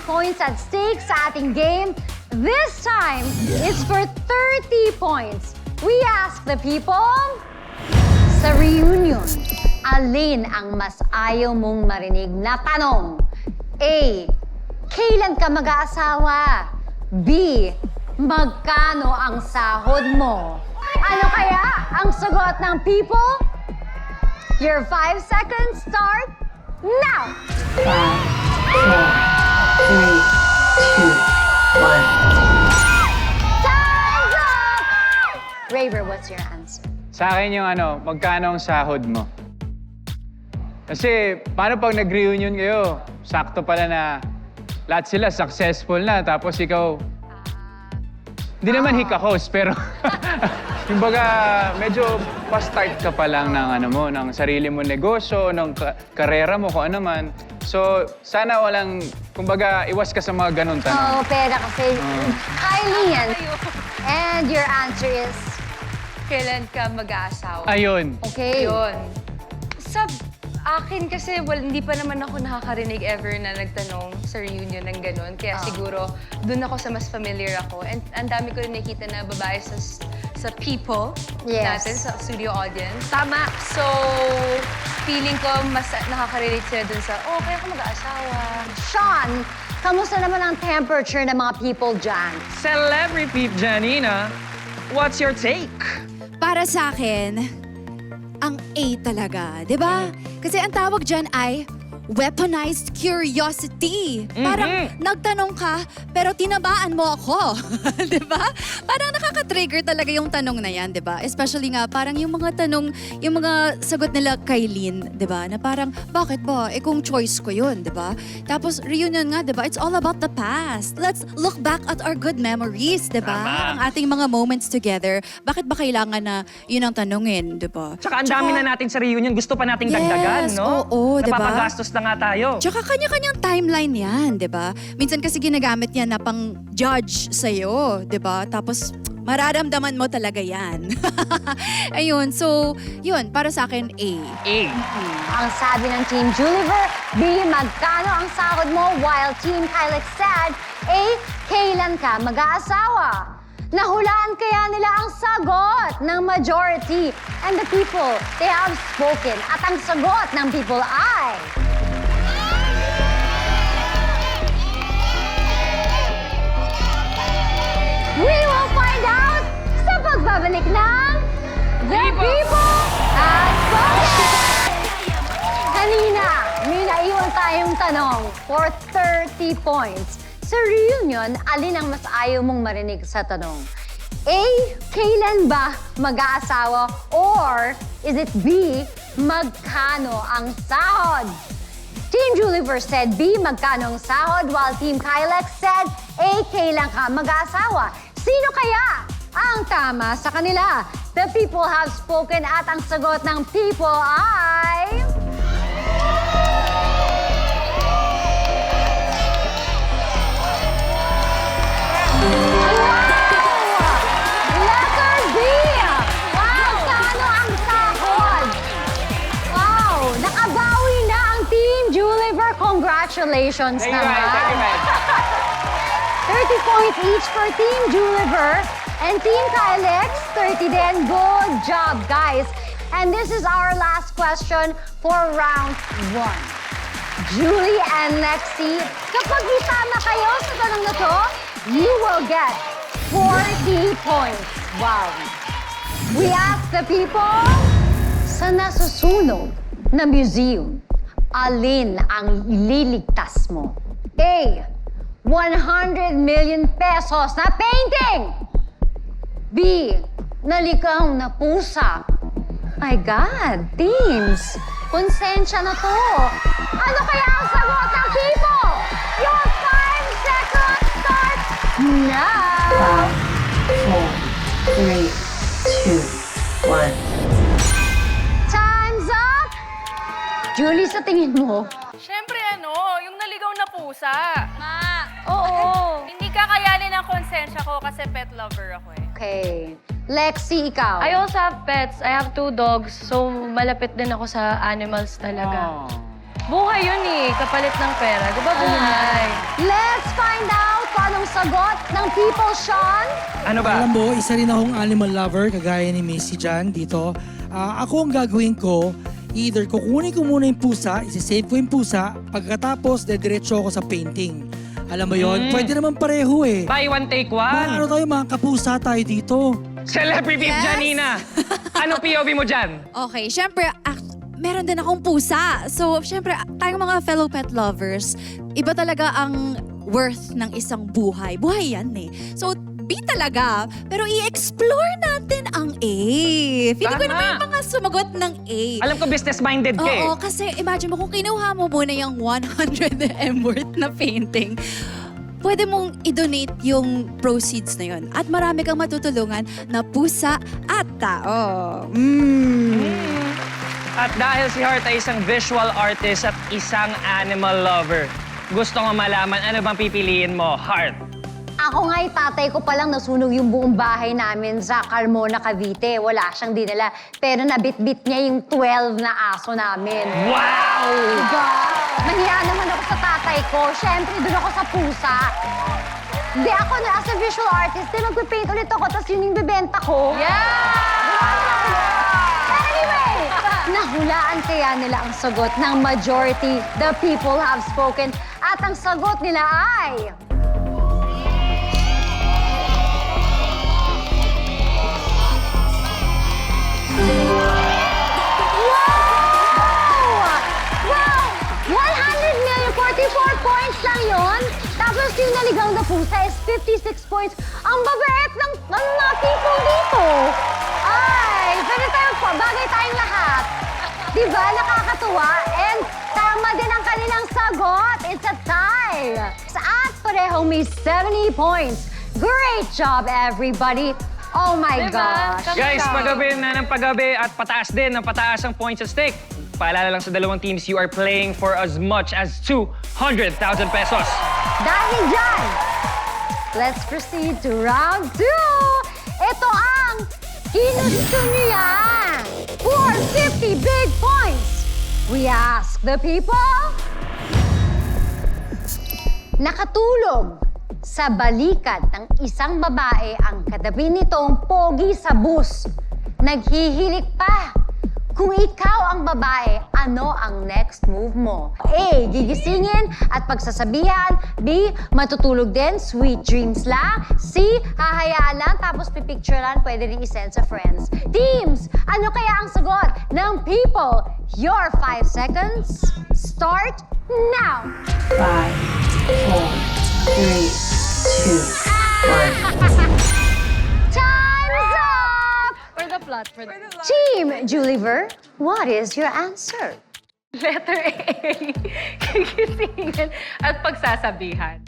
points at stake sa ating game. This time, it's for 30 points. We ask the people, sa reunion, alin ang mas ayaw mong marinig na tanong? A. Kailan ka mag-aasawa? B. Magkano ang sahod mo? Ano kaya ang sagot ng people? Your 5 seconds start now! 5, 4, 3, 2, 1. Time's up! Raver, what's your answer? Sa akin yung magkano ang sahod mo? Kasi paano pag nag-reunion kayo, sakto pala na lahat sila successful na, tapos ikaw, hindi naman hika-host, pero kumbaga medyo pa-start ka pa lang ng ng sarili mo negosyo, ng karera mo, kung ano man. So, sana walang, kumbaga, iwas ka sa mga ganun tanong. Oo, pera kasi. Kylie yan. And your answer is? Kailan ka mag-aasawa? Ayun. Okay. Yun. Sa akin kasi, hindi pa naman ako nakakarinig ever na nagtanong sa reunion ng ganun. Kaya siguro, dun ako sa mas familiar ako. And ang dami ko rin nakikita na babae sa people natin, sa studio audience. Tama. So, feeling ko mas nakaka-relate sila dun sa, kaya ka mag-aasawa. Sean, kamusta naman ang temperature ng mga people dyan? Celebrity Janina, what's your take? Para sa akin, ang A talaga, di ba? Kasi ang tawag dyan ay weaponized curiosity. Parang nagtanong ka, pero tinabaan mo ako. di ba? Parang nakaka-trigger talaga yung tanong na yan, di ba? Especially nga, parang yung mga tanong, yung mga sagot nila kay Lynn, di ba? Na parang, bakit ba? Kung choice ko yun, di ba? Tapos, reunion nga, di ba? It's all about the past. Let's look back at our good memories, di ba? Ang ating mga moments together. Bakit ba kailangan na yun ang tanungin, di ba? Tsaka ang dami na natin sa reunion, gusto pa nating dagdagan, no? Oo, di ba? Napapagastos na nga tayo. Tsaka kanya-kanyang timeline yan, di ba? Minsan kasi ginagamit yan na pang-judge sa'yo, di ba? Tapos, mararamdaman mo talaga yan. Ayun, so, yun, para sa akin, A. A. Ang sabi ng Team Juliver, B. Magkano ang sahod mo? While Team Kylex said, A. Kailan ka mag-aasawa? Nahulaan kaya nila ang sagot ng majority. And the people, they have spoken. At ang sagot ng people ay... We will find out sa pagbabalik ng The People Has Spoken! Kanina, may naiwan tayong tanong for 30 points. Sa reunion, alin ang mas ayaw mong marinig sa tanong? A. Kailan ba mag-aasawa? Or is it B. Magkano ang sahod? Team Juliver said B. Magkano ang sahod? While Team Kylex said A. Kailan ka mag-aasawa? Sino kaya ang tama sa kanila? The people have spoken at ang sagot ng people ay... Letter B! Magkano ang sahod? Wow! Nakabawi na ang Team Juliver. Congratulations naman! 30 points each for Team Juliver and Team Kylex, 30 din. Good job, guys. And this is our last question for round 1. Julie and Lexi, kapag isama kayo sa tanong na to, you will get 40 points. Wow. We ask the people, sa nasusunog na museum, alin ang ililigtas mo? A. 100 million pesos na painting! B. Naligaw na pusa. My God, teams! Konsensya na to! Ano kaya ang sagot ng people? Your 5 seconds start now! 5, 4, 3, 2, 1. Time's up! Julie, sa tingin mo, Siyempre yung naligaw na pusa. Ma! oo. Hindi kakayanin ang konsensya ko kasi pet lover ako eh. Okay. Lexi, ikaw. I also have pets. I have 2 dogs. So, malapit din ako sa animals talaga. Buhay yun eh, kapalit ng pera. Di ba buhay? Let's find out kung anong sagot ng people, Sean. Ano ba? Alam mo, isa rin akong animal lover, kagaya ni Missy dyan dito. Ako ang gagawin ko, either kukunin ko muna yung pusa, isi-save ko yung pusa, pagkatapos, dediretso ako sa painting. Alam mo yon? Pwede naman pareho eh. Buy one, take Ano one. tayo, mga kapusa tayo dito. Celebrity Yes. Janina. Ano POV mo dyan? Okay, syempre, meron din akong pusa. So, syempre, tayong mga fellow pet lovers, iba talaga ang worth ng isang buhay. Buhay yan eh. So, B talaga. Pero i-explore natin ang A. Feeling ko Tama. naman yung mga sumagot ng A. Alam ko business-minded ka eh. Oo, kasi imagine mo kung kinuha mo muna yung 100M worth na painting, pwede mong i-donate yung proceeds na yun. At marami kang matutulungan na pusa at tao. At dahil si Heart ay isang visual artist at isang animal lover, gusto ko malaman ano bang pipiliin mo, Heart? Ako nga, tatay ko palang nasunog yung buong bahay namin sa Carmona, Cavite. Wala siyang dinala. Pero nabit-bit niya yung 12 na aso namin. Wow! Diba? Mahiya naman ako sa tatay ko. Siyempre, doon ako sa pusa. Hindi ako na as a visual artist, di magpipaint ulit ako, tapos yun yung bibenta ko. But anyway, nahulaan kaya nila ang sagot ng majority. The people have spoken. At ang sagot nila ay... Wow! 100 million, 44 points lang yon. Tapos yung naligaw na pusa is 56 points. Ang babait ng mga people dito. Ay, pwede tayo po. Bagay tayong lahat. Diba? Nakakatuwa. And tama din ang kanilang sagot. It's a tie. At parehong may 70 points. Great job, everybody. Oh my gosh. Guys, paggabi na ng paggabi at pataas din ng pataas ang points at stake. Paalala lang sa dalawang teams, you are playing for as much as 200,000 pesos. Dahil dyan, let's proceed to round 2. Ito ang ginusto niya for 50 big points. We ask the people, nakatulog sa balikat ng isang babae ang katabi nitong pogi sa bus. Naghihilik pa. Kung ikaw ang babae, ano ang next move mo? A. Gigisingin at pagsasabihan. B. Matutulog din, sweet dreams lang. C. Hahayaan lang tapos pipicturean, pwede rin isend sa friends. Teams, ano kaya ang sagot ng people? Your 5 seconds start now. 5, 4, 3, 2, 1. Time's up! For the plot, for the plot. Team Juliver, what is your answer? Letter A. Gigisingin at pagsasabihan.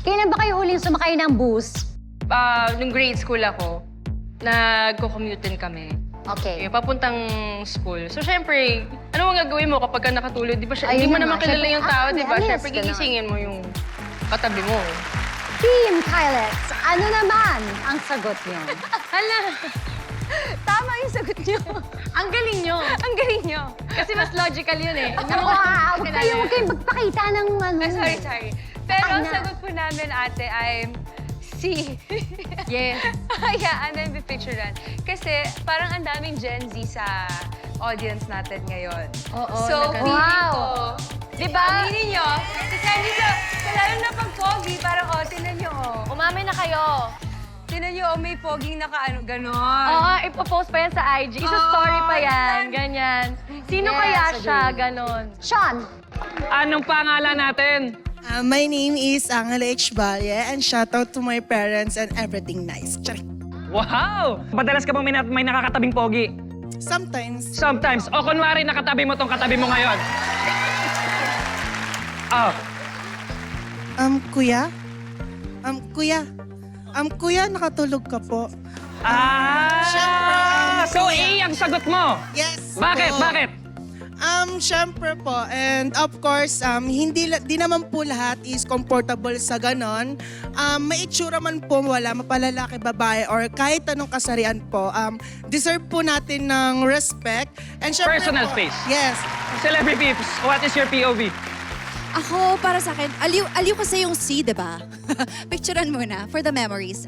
Kailan ba kayo uling sumakay ng bus? Nung grade school ako, nagko-commute din kami. Okay. Papuntang school. So, syempre, ano ang gagawin mo kapag ka nakatulog? Di ba, Ayun hindi mo na naman nga, kilala syempre, yung tao, di ba? may Syempre, alis ka gigisingin mo yung katabi mo. Team Kylex, ano naman ang sagot niyo? Hala! Tama yung sagot niyo. Ang galing niyo. Ang galing niyo. Kasi mas logical yun eh. Huwag kayong magpakita ng ano. Sorry. Pero ang Ana. sagot po namin, ate, ay C. Yes. Hayaan na yung picturean. Kasi parang ang daming Gen Z sa audience natin ngayon. Oo, So, feeling ko, di ba? Aminin nyo. Kasi hindi lalo na pag pogi, parang, tinan nyo, Umamin na kayo. Tinan nyo, may poging naka-ano, ganon. Oo, ipopost pa yan sa IG. Isa-story pa yan. Ganyan. Sino Yes, kaya agree. siya? Ganon. Sean, Anong pangalan natin? My name is Angela H. Valle and shout out to my parents and everything nice. Charing. Wow! Madalas ka bang may nakakatabing pogi? Sometimes, Sometimes. O kunwari nakatabi mo tong katabi mo ngayon. Oh, kuya? Kuya, nakatulog ka po. So A ang sagot mo. Yes. Bakit? po. Bakit? Syempre po, and of course, di naman po lahat is comfortable sa ganon. May itsura man po wala, mapalalaki, babae, or kahit anong kasarian po, deserve po natin ng respect. And syempre Personal po, space. Yes. Celebrity, what is your POV? Ako, para sa akin, aliw kasi yung C, di ba? Picturean muna, for the memories.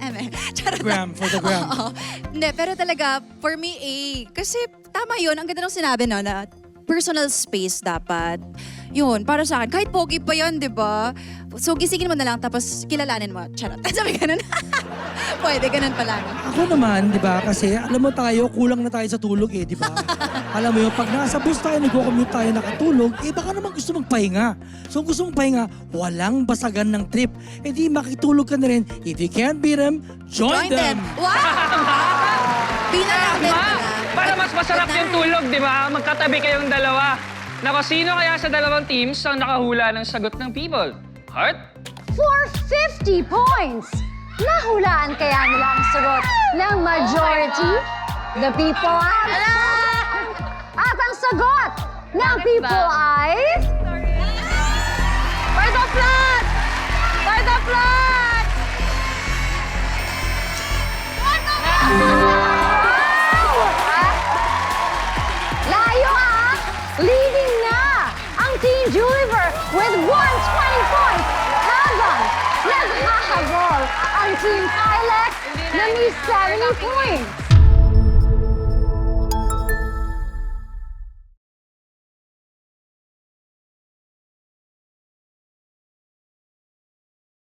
Charot lang. For the gram. Oo. Hindi, pero talaga, for me, A. Kasi tama yun, ang ganda nung sinabi, no, na personal space dapat. Yun, para sa akin, kahit pogi pa yan, di ba? So, gisingin mo na lang, tapos kilalanin mo. Charot. Sabi ganun. Pwede, ganun palagi. Ako naman, di ba, kasi alam mo tayo, kulang na tayo sa tulog eh, di ba? Alam mo yun, pag nasa bus tayo, nag-commute tayo nakatulog, eh baka naman gusto mong pahinga. So kung gusto mong pahinga, walang basagan ng trip. Eh di makitulog ka na rin. If you can't beat them, join them. Wow! Pinaka din pala. Para mas masarap yung tulog, di ba? Magkatabi kayong dalawa. Nako, sino kaya sa dalawang teams ang nakahula ng sagot ng people? Heart? For 50 points, nahulaan kaya nila ang sagot ng majority? The people ay... At ang sagot ng people ay... For the flat! For the flat! Layo ah! Leading na ang Team Juliver with 120 points habang naghahabol ang Team Kylex na may 70 points.